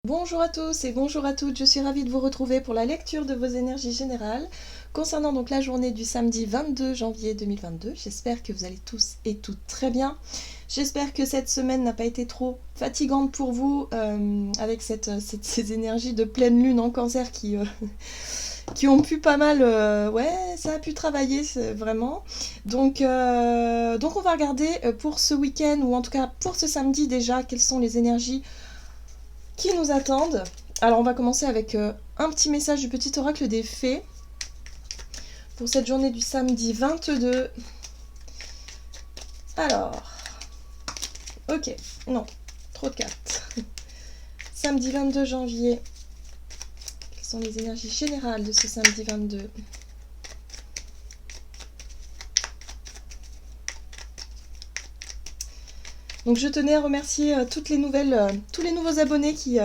Bonjour à tous et bonjour à toutes, je suis ravie de vous retrouver pour la lecture de vos énergies générales concernant donc la journée du samedi 22 janvier 2022. J'espère que vous allez tous et toutes très bien. J'espère que cette semaine n'a pas été trop fatigante pour vous avec ces énergies de pleine lune en cancer qui ont pu pas mal... ouais, ça a pu travailler vraiment. Donc on va regarder pour ce week-end ou en tout cas pour ce samedi déjà quelles sont les énergies qui nous attendent. Alors on va commencer avec un petit message du petit oracle des fées pour cette journée du samedi 22. Alors, ok, non, trop de cartes. Samedi 22 janvier, quelles sont les énergies générales de ce samedi 22 ? Donc je tenais à remercier tous les nouveaux abonnés qui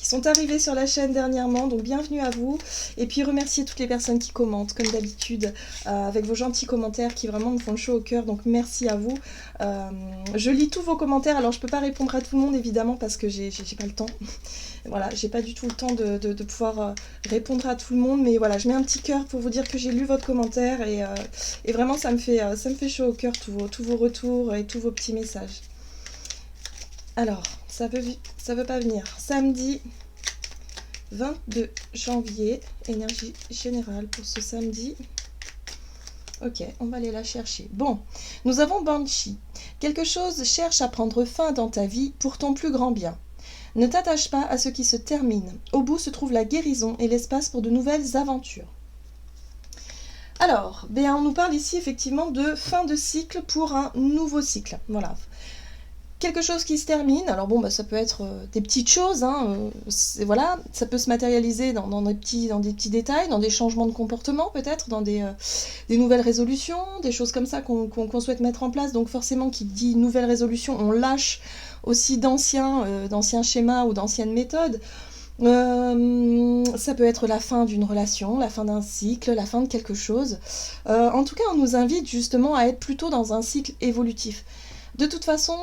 sont arrivés sur la chaîne dernièrement, donc bienvenue à vous. Et puis remercier toutes les personnes qui commentent, comme d'habitude, avec vos gentils commentaires qui vraiment me font le chaud au cœur, donc merci à vous. Je lis tous vos commentaires, alors je peux pas répondre à tout le monde évidemment parce que j'ai pas le temps. Voilà, j'ai pas du tout le temps de pouvoir répondre à tout le monde, mais voilà, je mets un petit cœur pour vous dire que j'ai lu votre commentaire et vraiment ça me fait chaud au cœur tous vos retours et tous vos petits messages. Alors, ça veut pas venir. Samedi 22 janvier, énergie générale pour ce samedi. Ok, on va aller la chercher. Bon, nous avons Banshee. Quelque chose cherche à prendre fin dans ta vie pour ton plus grand bien. Ne t'attache pas à ce qui se termine. Au bout se trouve la guérison et l'espace pour de nouvelles aventures. Alors, on nous parle ici effectivement de fin de cycle pour un nouveau cycle. Voilà. Quelque chose qui se termine, alors bon, ça peut être des petites choses, voilà, ça peut se matérialiser dans des petits détails, dans des changements de comportement peut-être, dans des nouvelles résolutions, des choses comme ça qu'on souhaite mettre en place. Donc forcément, qui dit nouvelle résolution, on lâche aussi d'anciens schémas ou d'anciennes méthodes. Ça peut être la fin d'une relation, la fin d'un cycle, la fin de quelque chose. En tout cas, on nous invite justement à être plutôt dans un cycle évolutif. De toute façon,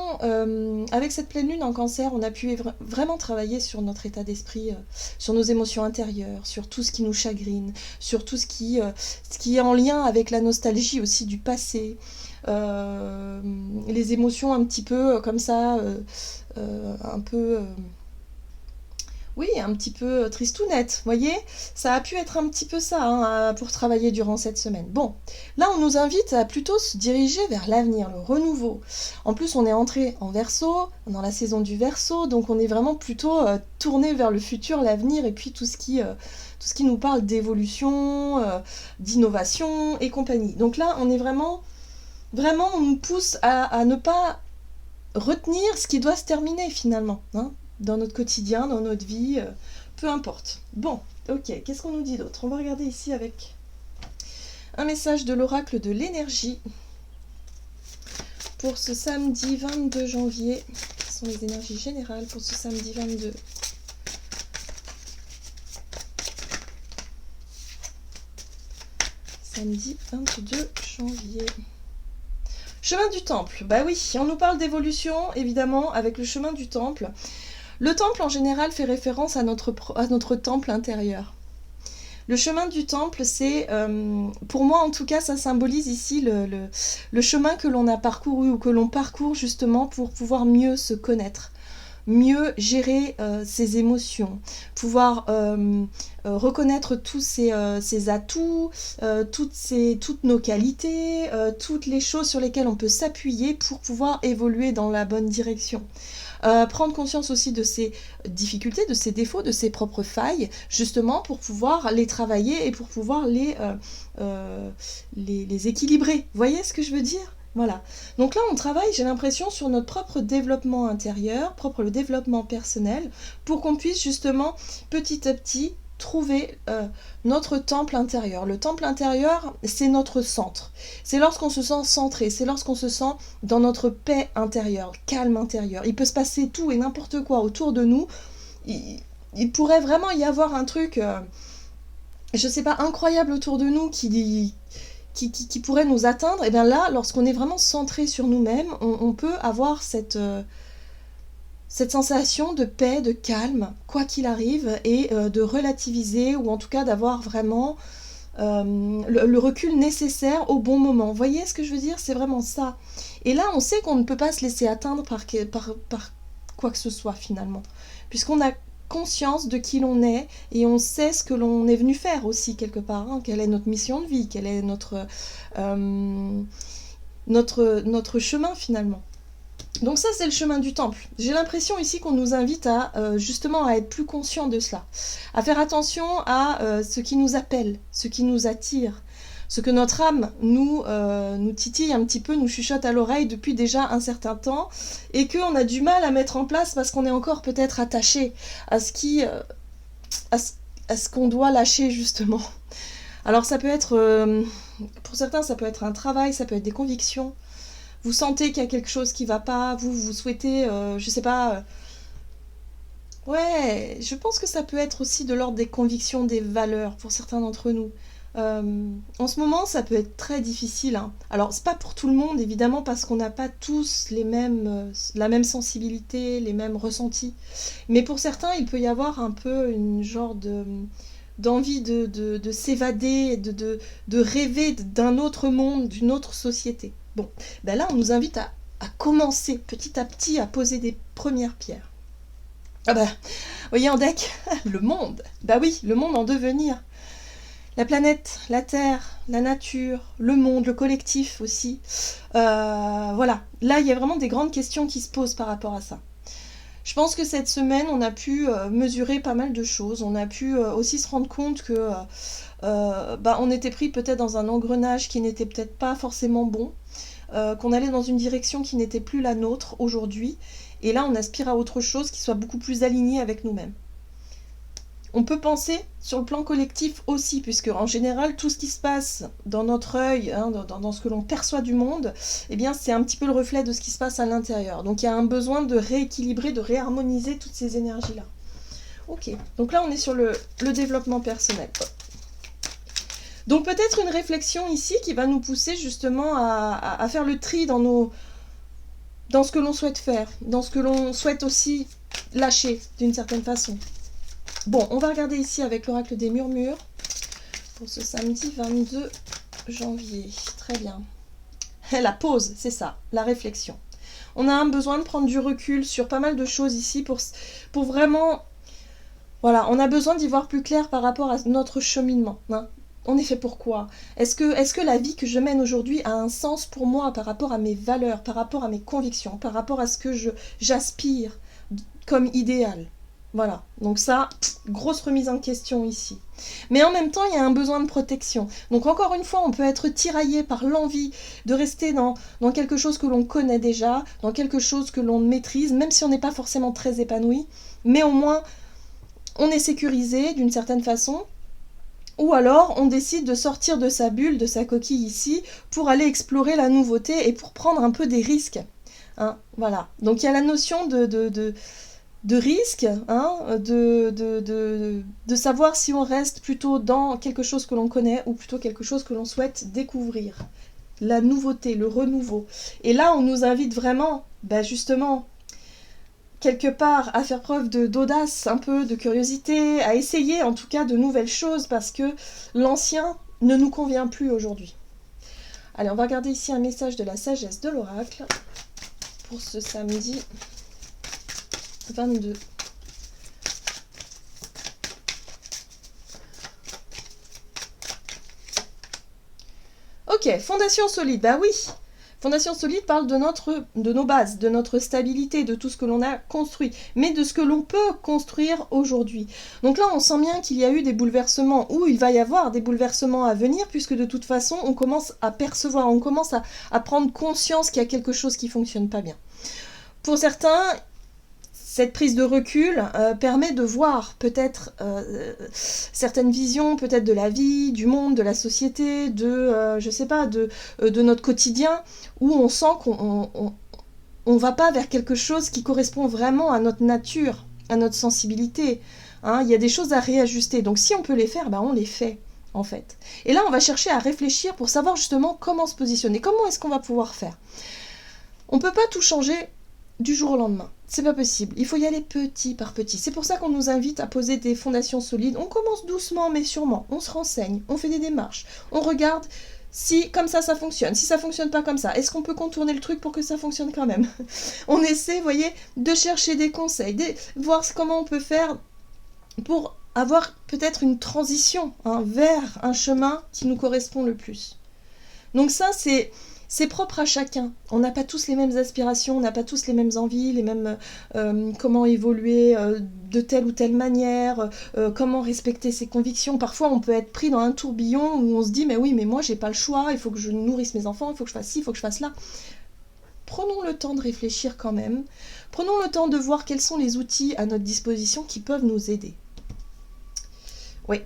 avec cette pleine lune en cancer, on a pu vraiment travailler sur notre état d'esprit, sur nos émotions intérieures, sur tout ce qui nous chagrine, sur tout ce qui est en lien avec la nostalgie aussi du passé, les émotions un petit peu comme ça, un peu... oui, un petit peu tristounette, vous voyez. Ça a pu être un petit peu ça pour travailler durant cette semaine. Bon, là on nous invite à plutôt se diriger vers l'avenir, le renouveau. En plus on est entré en Verseau, dans la saison du Verseau, donc on est vraiment plutôt tourné vers le futur, l'avenir, et puis tout ce qui nous parle d'évolution, d'innovation et compagnie. Donc là on est vraiment, on nous pousse à ne pas retenir ce qui doit se terminer finalement, dans notre quotidien, dans notre vie, peu importe. Bon, ok, qu'est-ce qu'on nous dit d'autre ? On va regarder ici avec un message de l'oracle de l'énergie pour ce samedi 22 janvier. Quelles sont les énergies générales pour ce samedi 22 ? Samedi 22 janvier. Chemin du temple. Bah oui, on nous parle d'évolution, évidemment, avec le chemin du temple. Le temple, en général, fait référence à notre temple intérieur. Le chemin du temple, c'est, pour moi en tout cas, ça symbolise ici le chemin que l'on a parcouru ou que l'on parcourt justement pour pouvoir mieux se connaître, mieux gérer ses émotions, pouvoir reconnaître tous ses atouts, toutes nos qualités, toutes les choses sur lesquelles on peut s'appuyer pour pouvoir évoluer dans la bonne direction. Prendre conscience aussi de ses difficultés, de ses défauts, de ses propres failles, justement pour pouvoir les travailler et pour pouvoir les équilibrer. Vous voyez ce que je veux dire ? Voilà. Donc là, on travaille, j'ai l'impression, sur notre propre développement intérieur, le développement personnel, pour qu'on puisse justement, petit à petit, trouver notre temple intérieur. Le temple intérieur, c'est notre centre. C'est lorsqu'on se sent centré, c'est lorsqu'on se sent dans notre paix intérieure, calme intérieur. Il peut se passer tout et n'importe quoi autour de nous. Il pourrait vraiment y avoir un truc, je sais pas, incroyable autour de nous qui pourrait nous atteindre. Et bien là, lorsqu'on est vraiment centré sur nous-mêmes, on peut avoir cette cette sensation de paix, de calme, quoi qu'il arrive, et de relativiser, ou en tout cas d'avoir vraiment le recul nécessaire au bon moment. Vous voyez ce que je veux dire? C'est vraiment ça. Et là, on sait qu'on ne peut pas se laisser atteindre par quoi que ce soit, finalement. Puisqu'on a conscience de qui l'on est, et on sait ce que l'on est venu faire aussi, quelque part. Hein. Quelle est notre mission de vie? Quel est notre chemin, finalement? Donc ça, c'est le chemin du temple. J'ai l'impression ici qu'on nous invite à justement à être plus conscient de cela, à faire attention à ce qui nous appelle, ce qui nous attire, ce que notre âme nous titille un petit peu, nous chuchote à l'oreille depuis déjà un certain temps, et qu'on a du mal à mettre en place parce qu'on est encore peut-être attaché à ce qu'on doit lâcher, justement. Alors ça peut être, pour certains, ça peut être un travail, ça peut être des convictions. Vous sentez qu'il y a quelque chose qui va pas, vous souhaitez, je sais pas... ouais, je pense que ça peut être aussi de l'ordre des convictions, des valeurs pour certains d'entre nous. En ce moment, ça peut être très difficile. Hein. Alors, c'est pas pour tout le monde, évidemment, parce qu'on n'a pas tous la même sensibilité, les mêmes ressentis. Mais pour certains, il peut y avoir un peu une genre d'envie de s'évader, de rêver d'un autre monde, d'une autre société. Bon, ben là, on nous invite à commencer petit à petit à poser des premières pierres. Ah ben, vous voyez en deck, le monde. Bah oui, le monde en devenir. La planète, la Terre, la nature, le monde, le collectif aussi. Voilà, là, il y a vraiment des grandes questions qui se posent par rapport à ça. Je pense que cette semaine, on a pu mesurer pas mal de choses. On a pu aussi se rendre compte que on était pris peut-être dans un engrenage qui n'était peut-être pas forcément bon, qu'on allait dans une direction qui n'était plus la nôtre aujourd'hui. Et là, on aspire à autre chose qui soit beaucoup plus alignée avec nous-mêmes. On peut penser sur le plan collectif aussi, puisque en général, tout ce qui se passe dans notre œil, hein, dans ce que l'on perçoit du monde, eh bien, c'est un petit peu le reflet de ce qui se passe à l'intérieur. Donc il y a un besoin de rééquilibrer, de réharmoniser toutes ces énergies-là. Ok, donc là on est sur le développement personnel. Donc peut-être une réflexion ici qui va nous pousser justement à faire le tri dans ce que l'on souhaite faire, dans ce que l'on souhaite aussi lâcher d'une certaine façon. Bon, on va regarder ici avec l'oracle des murmures pour ce samedi 22 janvier. Très bien. La pause, c'est ça, la réflexion. On a un besoin de prendre du recul sur pas mal de choses ici pour vraiment... Voilà, on a besoin d'y voir plus clair par rapport à notre cheminement. Hein. En effet, pourquoi? Est-ce que la vie que je mène aujourd'hui a un sens pour moi par rapport à mes valeurs, par rapport à mes convictions, par rapport à ce que j'aspire comme idéal? Voilà, donc ça, grosse remise en question ici. Mais en même temps, il y a un besoin de protection. Donc encore une fois, on peut être tiraillé par l'envie de rester dans quelque chose que l'on connaît déjà, dans quelque chose que l'on maîtrise, même si on n'est pas forcément très épanoui, mais au moins, on est sécurisé d'une certaine façon. Ou alors, on décide de sortir de sa bulle, de sa coquille ici, pour aller explorer la nouveauté et pour prendre un peu des risques. Hein, voilà, donc il y a la notion de risque, hein, de savoir si on reste plutôt dans quelque chose que l'on connaît ou plutôt quelque chose que l'on souhaite découvrir. La nouveauté, le renouveau. Et là, on nous invite vraiment, justement, quelque part, à faire preuve d'audace, un peu de curiosité, à essayer en tout cas de nouvelles choses parce que l'ancien ne nous convient plus aujourd'hui. Allez, on va regarder ici un message de la sagesse de l'oracle pour ce samedi 22. Ok, fondation solide, bah oui. Fondation solide parle de nos bases, de notre stabilité, de tout ce que l'on a construit, mais de ce que l'on peut construire aujourd'hui. Donc là, on sent bien qu'il y a eu des bouleversements, ou il va y avoir des bouleversements à venir, puisque de toute façon, on commence à percevoir, on commence à prendre conscience qu'il y a quelque chose qui ne fonctionne pas bien. Pour certains, cette prise de recul permet de voir peut-être certaines visions, peut-être de la vie, du monde, de la société, de notre quotidien, où on sent qu'on va pas vers quelque chose qui correspond vraiment à notre nature, à notre sensibilité. Hein. Il y a des choses à réajuster. Donc si on peut les faire, on les fait, en fait. Et là, on va chercher à réfléchir pour savoir justement comment se positionner. Comment est-ce qu'on va pouvoir faire? On peut pas tout changer du jour au lendemain. C'est pas possible. Il faut y aller petit par petit. C'est pour ça qu'on nous invite à poser des fondations solides. On commence doucement mais sûrement. On se renseigne, on fait des démarches, on regarde si comme ça fonctionne. Si ça fonctionne pas comme ça, est-ce qu'on peut contourner le truc pour que ça fonctionne quand même? On essaie, vous voyez, de chercher des conseils, voir comment on peut faire pour avoir peut-être une transition vers un chemin qui nous correspond le plus. Donc ça, c'est propre à chacun. On n'a pas tous les mêmes aspirations, on n'a pas tous les mêmes envies, les mêmes comment évoluer de telle ou telle manière, comment respecter ses convictions. Parfois, on peut être pris dans un tourbillon où on se dit mais oui, mais moi j'ai pas le choix, il faut que je nourrisse mes enfants, il faut que je fasse ci, il faut que je fasse là. Prenons le temps de réfléchir quand même. Prenons le temps de voir quels sont les outils à notre disposition qui peuvent nous aider. Oui.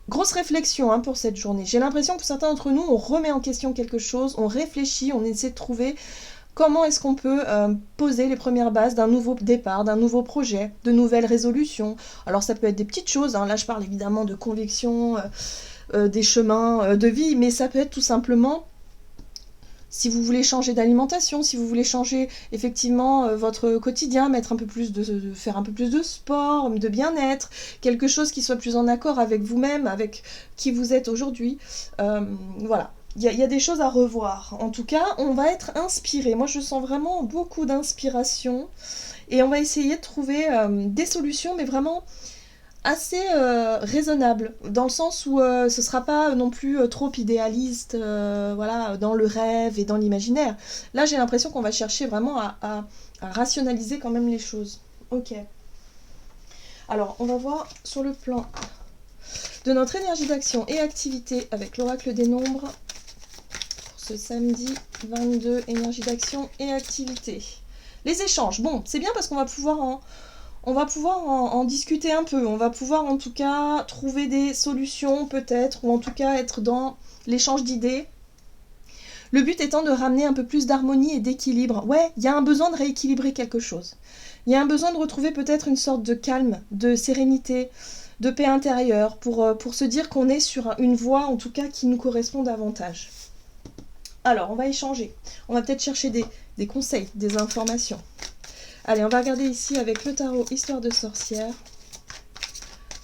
Grosse réflexion pour cette journée. J'ai l'impression que pour certains d'entre nous, on remet en question quelque chose, on réfléchit, on essaie de trouver comment est-ce qu'on peut poser les premières bases d'un nouveau départ, d'un nouveau projet, de nouvelles résolutions. Alors ça peut être des petites choses, là je parle évidemment de conviction, des chemins de vie, mais ça peut être tout simplement si vous voulez changer d'alimentation, si vous voulez changer effectivement votre quotidien, faire un peu plus de sport, de bien-être, quelque chose qui soit plus en accord avec vous-même, avec qui vous êtes aujourd'hui. Voilà. Il y a des choses à revoir. En tout cas, on va être inspiré. Moi, je sens vraiment beaucoup d'inspiration. Et on va essayer de trouver des solutions, mais vraiment assez raisonnable, dans le sens où ce sera pas non plus trop idéaliste, voilà, dans le rêve et dans l'imaginaire. Là, j'ai l'impression qu'on va chercher vraiment à rationaliser quand même les choses. Ok. Alors, on va voir sur le plan de notre énergie d'action et activité avec l'oracle des nombres pour ce samedi 22, énergie d'action et activité. Les échanges, bon, c'est bien parce qu'on va pouvoir en discuter un peu, on va pouvoir en tout cas trouver des solutions peut-être, ou en tout cas être dans l'échange d'idées. Le but étant de ramener un peu plus d'harmonie et d'équilibre. Ouais, il y a un besoin de rééquilibrer quelque chose. Il y a un besoin de retrouver peut-être une sorte de calme, de sérénité, de paix intérieure, pour se dire qu'on est sur une voie en tout cas qui nous correspond davantage. Alors, on va échanger. On va peut-être chercher des conseils, des informations. Allez, on va regarder ici avec le tarot Histoire de sorcière.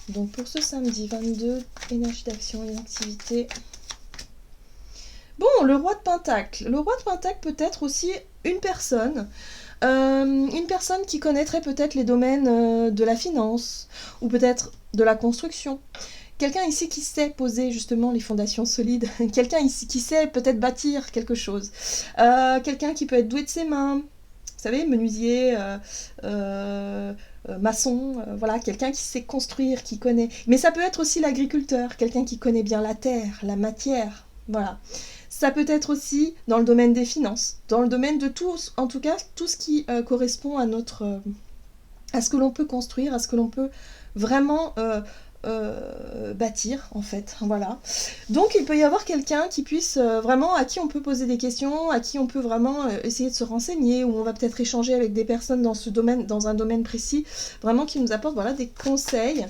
Donc pour ce samedi 22, énergie d'action et activité. Bon, le roi de Pentacle. Le roi de Pentacle peut être aussi une personne qui connaîtrait peut-être les domaines de la finance, ou peut-être de la construction. Quelqu'un ici qui sait poser justement les fondations solides. Quelqu'un ici qui sait peut-être bâtir quelque chose. Quelqu'un qui peut être doué de ses mains. Vous savez, menuisier, maçon, voilà, quelqu'un qui sait construire, qui connaît. Mais ça peut être aussi l'agriculteur, quelqu'un qui connaît bien la terre, la matière, voilà. Ça peut être aussi dans le domaine des finances, dans le domaine de tout, en tout cas, tout ce qui correspond à à ce que l'on peut construire, à ce que l'on peut vraiment bâtir en fait, voilà. Donc il peut y avoir quelqu'un qui puisse vraiment, à qui on peut poser des questions, à qui on peut vraiment essayer de se renseigner, ou on va peut-être échanger avec des personnes dans ce domaine, dans un domaine précis, vraiment qui nous apportent voilà, des conseils.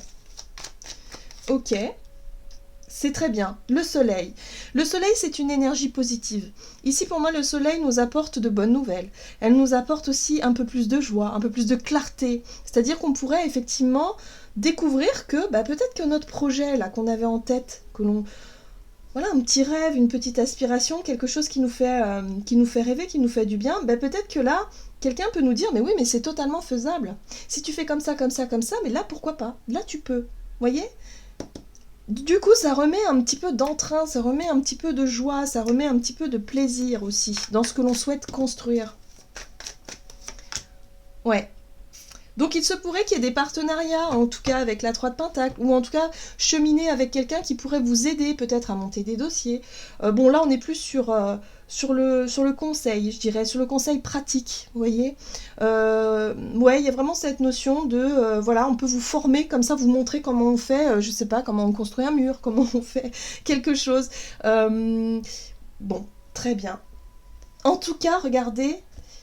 Ok. C'est très bien. Le soleil. Le soleil, c'est une énergie positive. Ici, pour moi, le soleil nous apporte de bonnes nouvelles. Elle nous apporte aussi un peu plus de joie, un peu plus de clarté. C'est-à-dire qu'on pourrait effectivement découvrir que peut-être que notre projet là qu'on avait en tête, voilà, un petit rêve, une petite aspiration, quelque chose qui nous fait rêver, qui nous fait du bien, peut-être que là, quelqu'un peut nous dire mais oui, mais c'est totalement faisable. Si tu fais comme ça, mais là, pourquoi pas? Là, tu peux. Voyez? Du coup, ça remet un petit peu d'entrain, ça remet un petit peu de joie, ça remet un petit peu de plaisir aussi dans ce que l'on souhaite construire. Ouais. Donc il se pourrait qu'il y ait des partenariats, en tout cas avec la 3 de Pentacle, ou en tout cas cheminer avec quelqu'un qui pourrait vous aider peut-être à monter des dossiers. Bon là on est plus sur le conseil, je dirais, sur le conseil pratique, vous voyez. Ouais, il y a vraiment cette notion de, voilà, on peut vous former, comme ça vous montrer comment on fait, je sais pas, comment on construit un mur, comment on fait quelque chose. Bon, très bien. En tout cas, regardez,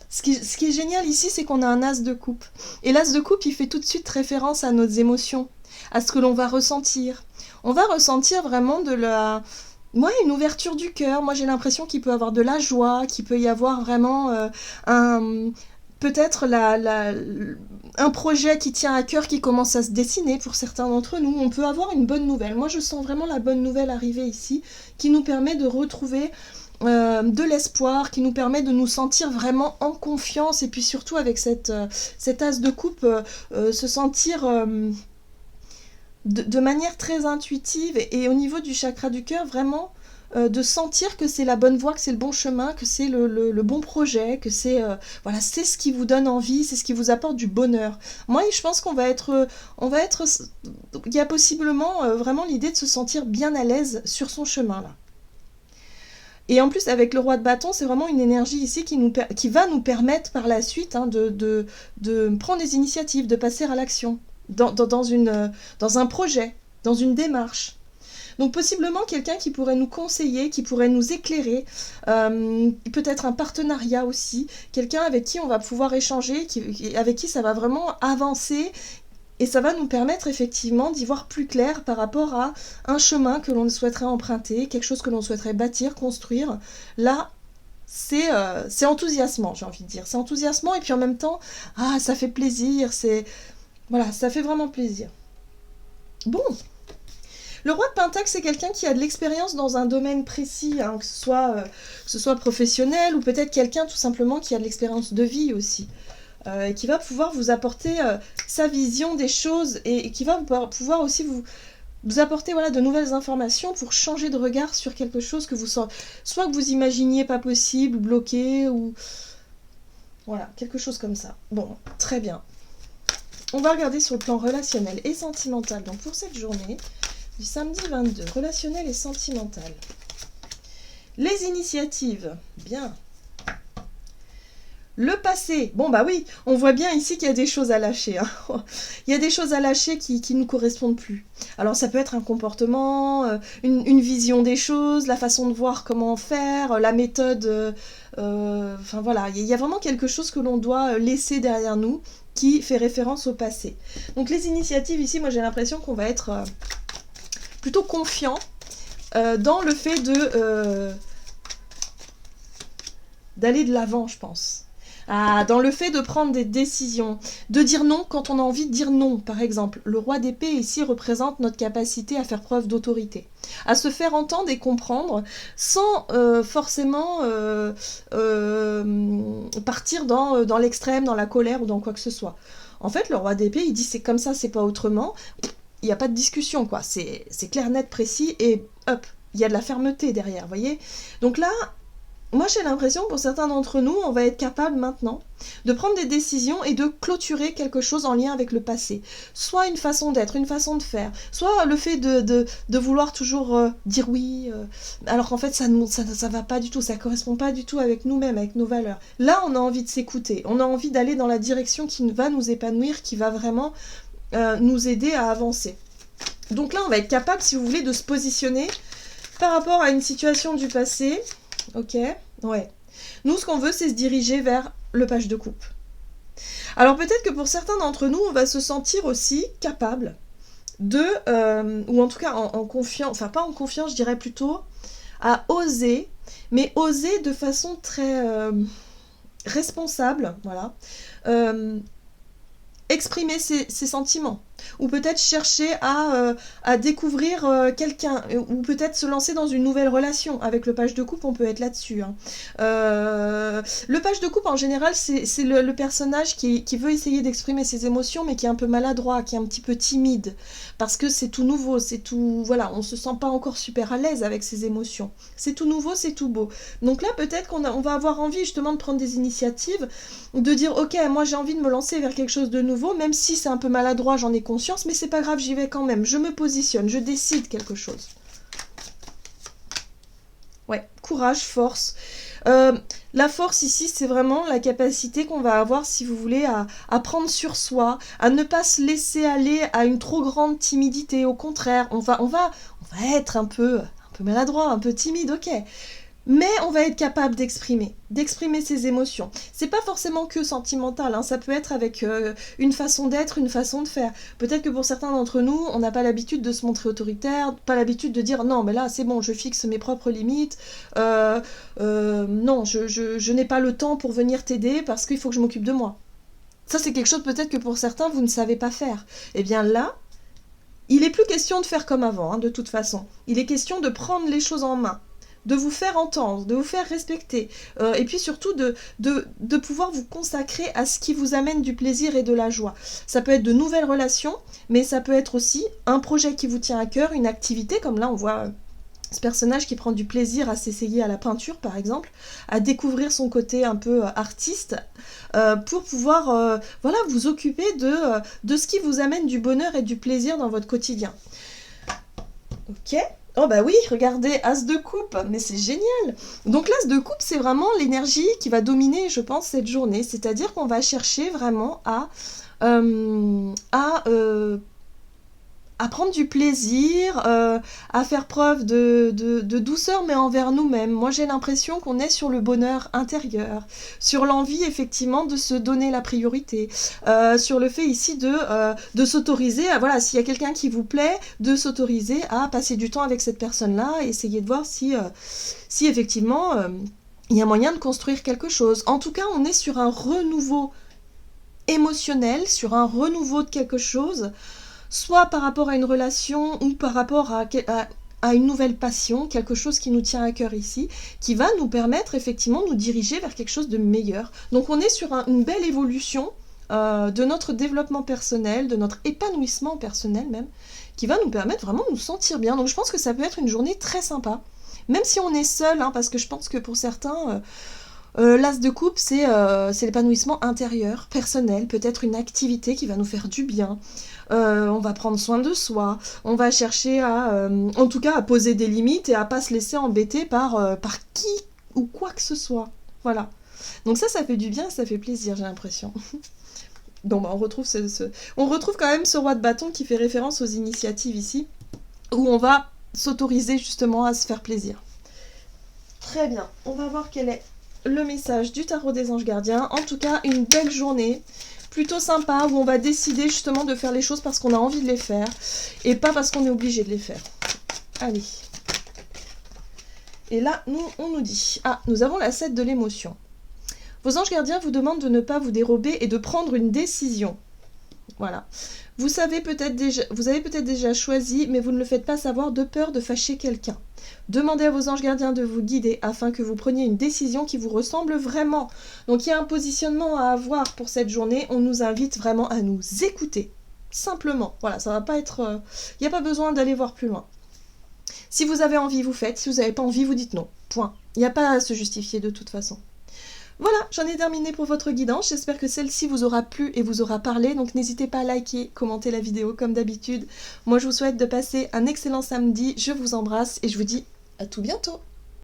ce qui est génial ici, c'est qu'on a un as de coupe. Et l'as de coupe, il fait tout de suite référence à nos émotions, à ce que l'on va ressentir. On va ressentir vraiment une ouverture du cœur. Moi, j'ai l'impression qu'il peut y avoir de la joie, qu'il peut y avoir vraiment peut-être un projet qui tient à cœur qui commence à se dessiner pour certains d'entre nous. On peut avoir une bonne nouvelle. Moi, je sens vraiment la bonne nouvelle arriver ici, qui nous permet de retrouver de l'espoir, qui nous permet de nous sentir vraiment en confiance, et puis surtout avec cet as de coupe, se sentir de manière très intuitive, et au niveau du chakra du cœur, vraiment de sentir que c'est la bonne voie, que c'est le bon chemin, que c'est le bon projet, que c'est voilà, c'est ce qui vous donne envie, c'est ce qui vous apporte du bonheur. Moi, je pense qu'on va être, il y a possiblement vraiment l'idée de se sentir bien à l'aise sur son chemin là. Et en plus, avec le roi de bâton, c'est vraiment une énergie ici qui va nous permettre par la suite de prendre des initiatives, de passer à l'action, dans un projet, dans une démarche. Donc possiblement quelqu'un qui pourrait nous conseiller, qui pourrait nous éclairer, peut-être un partenariat aussi, quelqu'un avec qui on va pouvoir échanger, avec qui ça va vraiment avancer, et ça va nous permettre effectivement d'y voir plus clair par rapport à un chemin que l'on souhaiterait emprunter, quelque chose que l'on souhaiterait bâtir, construire. Là, c'est enthousiasmant, j'ai envie de dire. C'est enthousiasmant, et puis en même temps, ça fait plaisir, voilà, ça fait vraiment plaisir. Bon. Le roi de Pentacle, c'est quelqu'un qui a de l'expérience dans un domaine précis, hein, que ce soit professionnel, ou peut-être quelqu'un tout simplement qui a de l'expérience de vie aussi. Et qui va pouvoir vous apporter sa vision des choses, et qui va pouvoir aussi vous apporter voilà, de nouvelles informations pour changer de regard sur quelque chose que soit que vous imaginiez pas possible, bloqué, ou voilà, quelque chose comme ça. Bon, très bien. On va regarder sur le plan relationnel et sentimental, donc pour cette journée du samedi 22, relationnel et sentimental. Les initiatives, bien. Le passé, bon bah oui, on voit bien ici qu'il y a des choses à lâcher. Hein. Il y a des choses à lâcher qui ne correspondent plus. Alors ça peut être un comportement, une vision des choses, la façon de voir comment faire, la méthode. Enfin voilà, il y a vraiment quelque chose que l'on doit laisser derrière nous qui fait référence au passé. Donc les initiatives ici, moi j'ai l'impression qu'on va être plutôt confiant dans le fait d'aller de l'avant, je pense. Dans le fait de prendre des décisions, de dire non quand on a envie de dire non, par exemple. Le roi d'épée ici représente notre capacité à faire preuve d'autorité, à se faire entendre et comprendre sans forcément partir dans l'extrême, dans la colère ou dans quoi que ce soit. En fait, le roi d'épée, il dit c'est comme ça, c'est pas autrement. Il n'y a pas de discussion, quoi. C'est clair, net, précis, et hop, il y a de la fermeté derrière, vous voyez. Donc là, moi j'ai l'impression, pour certains d'entre nous, on va être capable maintenant de prendre des décisions et de clôturer quelque chose en lien avec le passé. Soit une façon d'être, une façon de faire, soit le fait de vouloir toujours dire oui, alors qu'en fait ça va pas du tout, ça correspond pas du tout avec nous-mêmes, avec nos valeurs. Là, on a envie de s'écouter, on a envie d'aller dans la direction qui va nous épanouir, qui va vraiment nous aider à avancer. Donc là, on va être capable, si vous voulez, de se positionner par rapport à une situation du passé. Ok, ouais. Nous, ce qu'on veut, c'est se diriger vers le page de coupe. Alors peut-être que pour certains d'entre nous, on va se sentir aussi capable ou en tout cas en confiance, enfin pas en confiance, je dirais plutôt, à oser, mais oser de façon très responsable, voilà, exprimer ses sentiments, ou peut-être chercher à découvrir quelqu'un, ou peut-être se lancer dans une nouvelle relation. Avec le page de coupe, on peut être là-dessus. Hein. Le page de coupe, en général, c'est le personnage qui veut essayer d'exprimer ses émotions, mais qui est un peu maladroit, qui est un petit peu timide, parce que c'est tout nouveau, c'est tout... Voilà, on se sent pas encore super à l'aise avec ses émotions. C'est tout nouveau, c'est tout beau. Donc là, peut-être qu'on va avoir envie justement de prendre des initiatives, de dire, ok, moi j'ai envie de me lancer vers quelque chose de nouveau, même si c'est un peu maladroit, j'en ai conscience, mais c'est pas grave, j'y vais quand même. Je me positionne, je décide quelque chose. Ouais, courage, force. La force ici, c'est vraiment la capacité qu'on va avoir, si vous voulez, à prendre sur soi, à ne pas se laisser aller à une trop grande timidité. Au contraire, on va être un peu maladroit, un peu timide, ok. Mais on va être capable d'exprimer ses émotions. C'est pas forcément que sentimental, hein, ça peut être avec une façon d'être, une façon de faire. Peut-être que pour certains d'entre nous, on n'a pas l'habitude de se montrer autoritaire, pas l'habitude de dire non, mais là c'est bon, je fixe mes propres limites, non, je n'ai pas le temps pour venir t'aider parce qu'il faut que je m'occupe de moi. Ça c'est quelque chose peut-être que pour certains vous ne savez pas faire. Eh bien là, il n'est plus question de faire comme avant, hein, de toute façon. Il est question de prendre les choses en main, de vous faire entendre, de vous faire respecter, et puis surtout de pouvoir vous consacrer à ce qui vous amène du plaisir et de la joie. Ça peut être de nouvelles relations, mais ça peut être aussi un projet qui vous tient à cœur, une activité, comme là on voit ce personnage qui prend du plaisir à s'essayer à la peinture par exemple, à découvrir son côté un peu artiste, pour pouvoir voilà, vous occuper de ce qui vous amène du bonheur et du plaisir dans votre quotidien. Ok. Oh bah oui, regardez, As de coupe, mais c'est génial. Donc l'As de coupe, c'est vraiment l'énergie qui va dominer, je pense, cette journée. C'est-à-dire qu'on va chercher vraiment à prendre du plaisir, à faire preuve de douceur, mais envers nous-mêmes. Moi, j'ai l'impression qu'on est sur le bonheur intérieur, sur l'envie, effectivement, de se donner la priorité, sur le fait ici de s'autoriser, voilà, s'il y a quelqu'un qui vous plaît, de s'autoriser à passer du temps avec cette personne-là, et essayer de voir si effectivement, il y a moyen de construire quelque chose. En tout cas, on est sur un renouveau émotionnel, sur un renouveau de quelque chose, soit par rapport à une relation ou par rapport à une nouvelle passion, quelque chose qui nous tient à cœur ici, qui va nous permettre effectivement de nous diriger vers quelque chose de meilleur. Donc on est sur une belle évolution de notre développement personnel, de notre épanouissement personnel même, qui va nous permettre vraiment de nous sentir bien. Donc je pense que ça peut être une journée très sympa, même si on est seul, hein, parce que je pense que pour certains... l'As de coupe, c'est l'épanouissement intérieur, personnel, peut-être une activité qui va nous faire du bien. On va prendre soin de soi, on va chercher en tout cas à poser des limites et à pas se laisser embêter par qui ou quoi que ce soit. Voilà. Donc ça fait du bien, ça fait plaisir, j'ai l'impression. Donc bah, on retrouve quand même ce roi de bâton qui fait référence aux initiatives ici, où on va s'autoriser justement à se faire plaisir. Très bien, on va voir quel est le message du tarot des anges gardiens. En tout cas, une belle journée, plutôt sympa, où on va décider justement de faire les choses parce qu'on a envie de les faire et pas parce qu'on est obligé de les faire. Allez. Et là, on nous dit, nous avons la 7 de l'émotion. Vos anges gardiens vous demandent de ne pas vous dérober et de prendre une décision. Voilà. Vous avez peut-être déjà choisi, mais vous ne le faites pas savoir de peur de fâcher quelqu'un. Demandez à vos anges gardiens de vous guider afin que vous preniez une décision qui vous ressemble vraiment. Donc il y a un positionnement à avoir pour cette journée. On nous invite vraiment à nous écouter. Simplement. Voilà, ça va pas être... Il n'y a pas besoin d'aller voir plus loin. Si vous avez envie, vous faites. Si vous n'avez pas envie, vous dites non. Point. Il n'y a pas à se justifier de toute façon. Voilà, j'en ai terminé pour votre guidance. J'espère que celle-ci vous aura plu et vous aura parlé. Donc n'hésitez pas à liker, commenter la vidéo comme d'habitude. Moi, je vous souhaite de passer un excellent samedi. Je vous embrasse et je vous dis à tout bientôt.